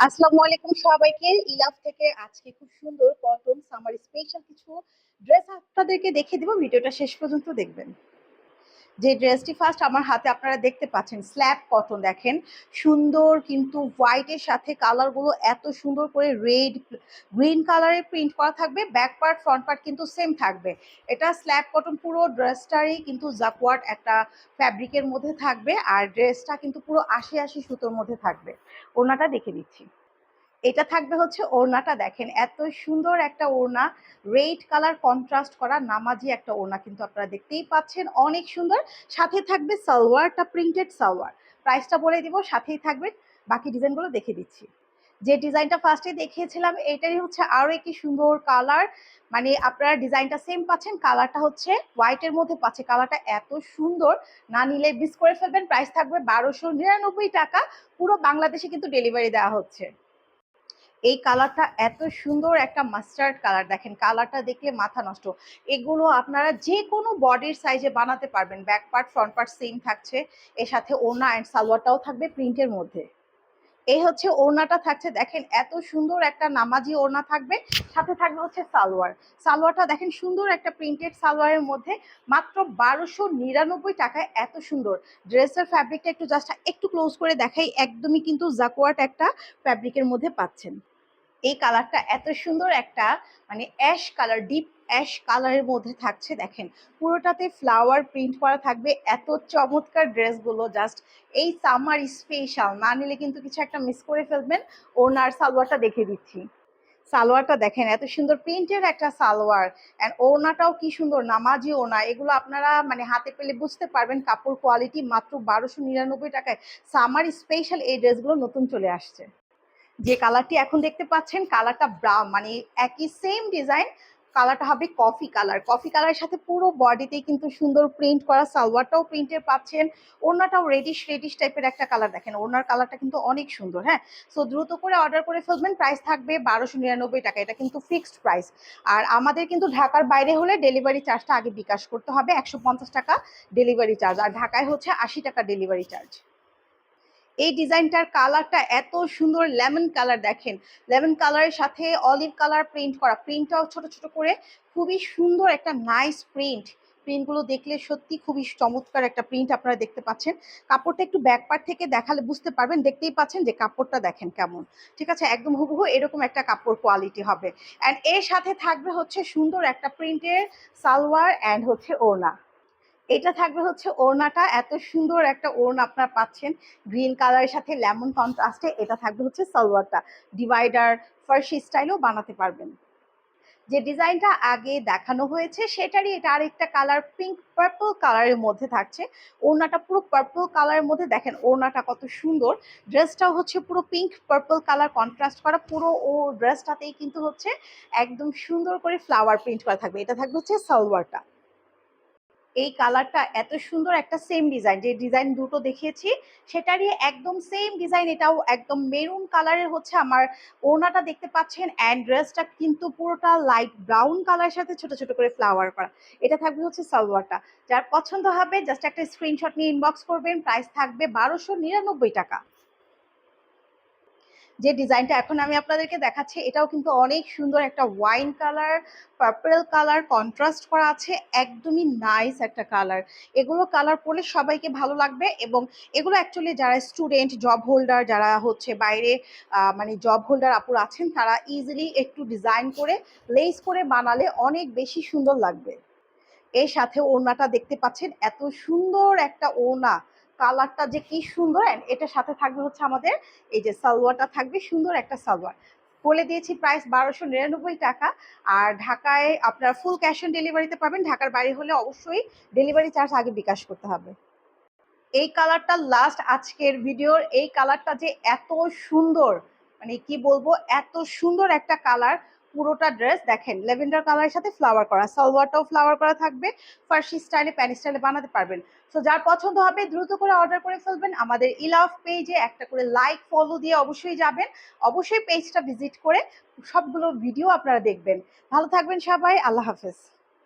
আসসালামু আলাইকুম সবাইকে। ইলাফ থেকে আজকে খুব সুন্দর কটন সামার স্পেশাল কিছু ড্রেস আপনাদেরকে দেখিয়ে দিব। ভিডিওটা শেষ পর্যন্ত দেখবেন। যে ড্রেসটি ফার্স্ট আমার হাতে আপনারা দেখতে পাচ্ছেন স্ল্যাব কটন, দেখেন সুন্দর, কিন্তু হোয়াইটের সাথে কালারগুলো এত সুন্দর করে রেড গ্রিন কালারের প্রিন্ট করা থাকবে। ব্যাক পার্ট ফ্রন্ট পার্ট কিন্তু সেম থাকবে। এটা স্ল্যাব কটন, পুরো ড্রেসটারই কিন্তু জাকওয়ার্ড একটা ফ্যাব্রিকের মধ্যে থাকবে। আর ড্রেসটা কিন্তু পুরো আশি আশি সুতোর মধ্যে থাকবে। ওড়নাটা দেখে দিচ্ছি। এটা থাকবে হচ্ছে ওড়নাটা, দেখেন এত সুন্দর একটা ওড়না, রেড কালার কন্ট্রাস্ট করা নামাজি একটা ওড়না কিন্তু আপনারা দেখতেই পাচ্ছেন, অনেক সুন্দর। সাথে থাকবে সালোয়ারটা, প্রিন্টেড সালোয়ার। প্রাইসটা বলে দিব, সাথেই থাকবে। বাকি ডিজাইনগুলো দেখে দিচ্ছি। যে ডিজাইনটা ফার্স্টে দেখিয়েছিলাম এটারই হচ্ছে আরও একটি সুন্দর কালার, মানে আপনারা ডিজাইনটা সেম পাচ্ছেন, কালারটা হচ্ছে হোয়াইটের মধ্যে পাচ্ছে। কালারটা এত সুন্দর, না নিলে মিস করে ফেলবেন। প্রাইস থাকবে 1299 টাকা। পুরো বাংলাদেশে কিন্তু ডেলিভারি দেওয়া হচ্ছে। এই কালারটা এত সুন্দর একটা মাস্টার্ড কালার, দেখেন কালারটা দেখলে মাথা নষ্ট। এগুলো আপনারা যে কোনো বডির সাইজে বানাতে পারবেন। Back part front part same থাকছে। এর সাথে ওড়না অ্যান্ড সালোয়ারটাও থাকবে প্রিন্টের মধ্যে। এই হচ্ছে ওড়নাটা থাকছে, দেখেন এত সুন্দর একটা নামাজি ওড়না থাকবে। সাথে থাকবে হচ্ছে সালোয়ার। সালোয়ারটা দেখেন সুন্দর একটা প্রিন্টেড সালোয়ারের মধ্যে, মাত্র 1299 টাকায় এত সুন্দর। ড্রেসের ফ্যাব্রিকটা একটু জাস্ট একটু ক্লোজ করে দেখাই, একদমই কিন্তু জাকওয়ার্ড একটা ফ্যাব্রিকের মধ্যে পাচ্ছেন। এই কালারটা এত সুন্দর একটা, মানে অ্যাশ কালার, ডিপ অ্যাশ কালারের মধ্যে থাকছে। দেখেন পুরোটাতে ফ্লাওয়ার প্রিন্ট করা থাকবে। এত চমৎকার ড্রেসগুলো জাস্ট এই সামার স্পেশাল, না নিলে কিন্তু কিছু একটা মিস করে ফেলবেন। ওনার সালোয়ারটা দেখে দিচ্ছি। সালোয়ারটা দেখেন এত সুন্দর প্রিন্টের একটা সালোয়ার, অ্যান্ড ওড়নাটাও কি সুন্দর, নামাজি ওড়না। এগুলো আপনারা মানে হাতে পেলে বুঝতে পারবেন কাপড় কোয়ালিটি। মাত্র 1299 টাকায় সামার স্পেশাল এই ড্রেসগুলো নতুন চলে আসছে। যে কালারটি এখন দেখতে পাচ্ছেন কালারটা ব্রাউন, মানে একই সেম ডিজাইন। কালারটা হবে কফি কালার। কফি কালারের সাথে পুরো বডিতেই কিন্তু সুন্দর প্রিন্ট করা, সালোয়ারটাও প্রিন্টের পাচ্ছেন। ওড়নাটাও রেডিশ রেডিশ টাইপের একটা কালার, দেখেন ওড়নার কালারটা কিন্তু অনেক সুন্দর। হ্যাঁ, সো দ্রুত করে অর্ডার করে ফেলবেন। প্রাইস থাকবে 1299 টাকা, এটা কিন্তু ফিক্সড প্রাইস। আর আমাদের কিন্তু ঢাকার বাইরে হলে ডেলিভারি চার্জটা আগে বিকাশ করতে হবে, 150 টাকা ডেলিভারি চার্জ। আর ঢাকায় হচ্ছে 80 টাকা ডেলিভারি চার্জ। এই ডিজাইনটার কালারটা এত সুন্দর, লেমন কালার, দেখেন লেমন কালারের সাথে অলিভ কালার প্রিন্ট করা। প্রিন্টটাও ছোট ছোট করে, খুবই সুন্দর একটা নাইস প্রিন্ট। প্রিন্টগুলো দেখলে সত্যি খুবই চমৎকার একটা প্রিন্ট আপনারা দেখতে পাচ্ছেন। কাপড়টা একটু ব্যাক পার্ট থেকে দেখালে বুঝতে পারবেন, দেখতেই পাচ্ছেন যে কাপড়টা দেখেন কেমন। ঠিক আছে, একদম হুবহু এরকম একটা কাপড় কোয়ালিটি হবে। অ্যান্ড এর সাথে থাকবে হচ্ছে সুন্দর একটা প্রিন্টের সালোয়ার অ্যান্ড হচ্ছে ওড়না। এটা থাকবে হচ্ছে ওড়নাটা, এত সুন্দর একটা ওড়না আপনারা পাচ্ছেন গ্রিন কালারের সাথে লেমন কন্ট্রাস্টে। এটা থাকবে হচ্ছে সালোয়ারটা, ডিভাইডার ফার্সি স্টাইলেও বানাতে পারবেন। যে ডিজাইনটা আগে দেখানো হয়েছে সেটারই এটা আরেকটা কালার, পিঙ্ক পার্পল কালারের মধ্যে থাকছে। ওড়নাটা পুরো পার্পল কালারের মধ্যে, দেখেন ওড়নাটা কত সুন্দর। ড্রেসটাও হচ্ছে পুরো পিঙ্ক পার্পল কালার কন্ট্রাস্ট করা। পুরো ও ড্রেসটাতেই কিন্তু হচ্ছে একদম সুন্দর করে ফ্লাওয়ার প্রিন্ট করা থাকবে। এটা থাকবে হচ্ছে সালোয়ারটা। এই কালারটা এত সুন্দর একটা সেম ডিজাইন, যে ডিজাইন দুটো দেখিয়েছি সেটারই একদম সেম ডিজাইন। এটাও একদম মেরুন কালারের হচ্ছে আমার ওড়নাটা দেখতে পাচ্ছেন, অ্যান্ড ড্রেসটা কিন্তু পুরোটা লাইট ব্রাউন কালারের সাথে ছোট ছোট করে ফ্লাওয়ার করা। এটা থাকবে হচ্ছে সালোয়ারটা। যার পছন্দ হবে জাস্ট একটা স্ক্রিনশট নিয়ে ইনবক্স করবেন। প্রাইস থাকবে 1299 টাকা। যে ডিজাইনটা এখন আমি আপনাদেরকে দেখাচ্ছি এটাও কিন্তু অনেক সুন্দর, একটা wine colour purple colour contrast করা আছে, একদমই নাইস একটা কালার। এগুলো কালার পরলে সবাইকে ভালো লাগবে। এবং এগুলো অ্যাকচুয়ালি যারা স্টুডেন্ট, জব হোল্ডার, যারা হচ্ছে বাইরে মানে জব হোল্ডার আপুর আছেন, তারা ইজিলি একটু ডিজাইন করে লেস করে বানালে অনেক বেশি সুন্দর লাগবে। এর সাথে ওড়নাটা দেখতে পাচ্ছেন এত সুন্দর একটা ওড়না, কালারটা যে কি সুন্দর। অ্যান্ড এটার সাথে থাকবে হচ্ছে আমাদের এই যে সালোয়ারটা থাকবে, সুন্দর একটা সালোয়ার। বলে দিয়েছি প্রাইস 1299 টাকা। আর ঢাকায় আপনারা ফুল ক্যাশ অন ডেলিভারিতে পাবেন। ঢাকার বাইরে হলে অবশ্যই ডেলিভারি চার্জ আগে বিকাশ করতে হবে। এই কালারটা লাস্ট আজকের ভিডিওর, এই কালারটা যে এত সুন্দর, মানে কি বলবো, এত সুন্দর একটা কালার। পুরোটা ড্রেস দেখেন ল্যাভেন্ডার কালারের সাথে ফ্লাওয়ার করা, সালোয়ারটাও ফ্লাওয়ার করা থাকবে। ফার্সি স্টাইলে প্যান স্টাইলে বানাতে পারবেন। সো যার পছন্দ হবে দ্রুত করে অর্ডার করে ফেলবেন। আমাদের ইলাভ পেজে একটা করে লাইক ফলো দিয়ে অবশ্যই যাবেন। অবশ্যই পেজটা ভিজিট করে সবগুলো ভিডিও আপনারা দেখবেন। ভালো থাকবেন সবাই, আল্লাহ হাফেজ।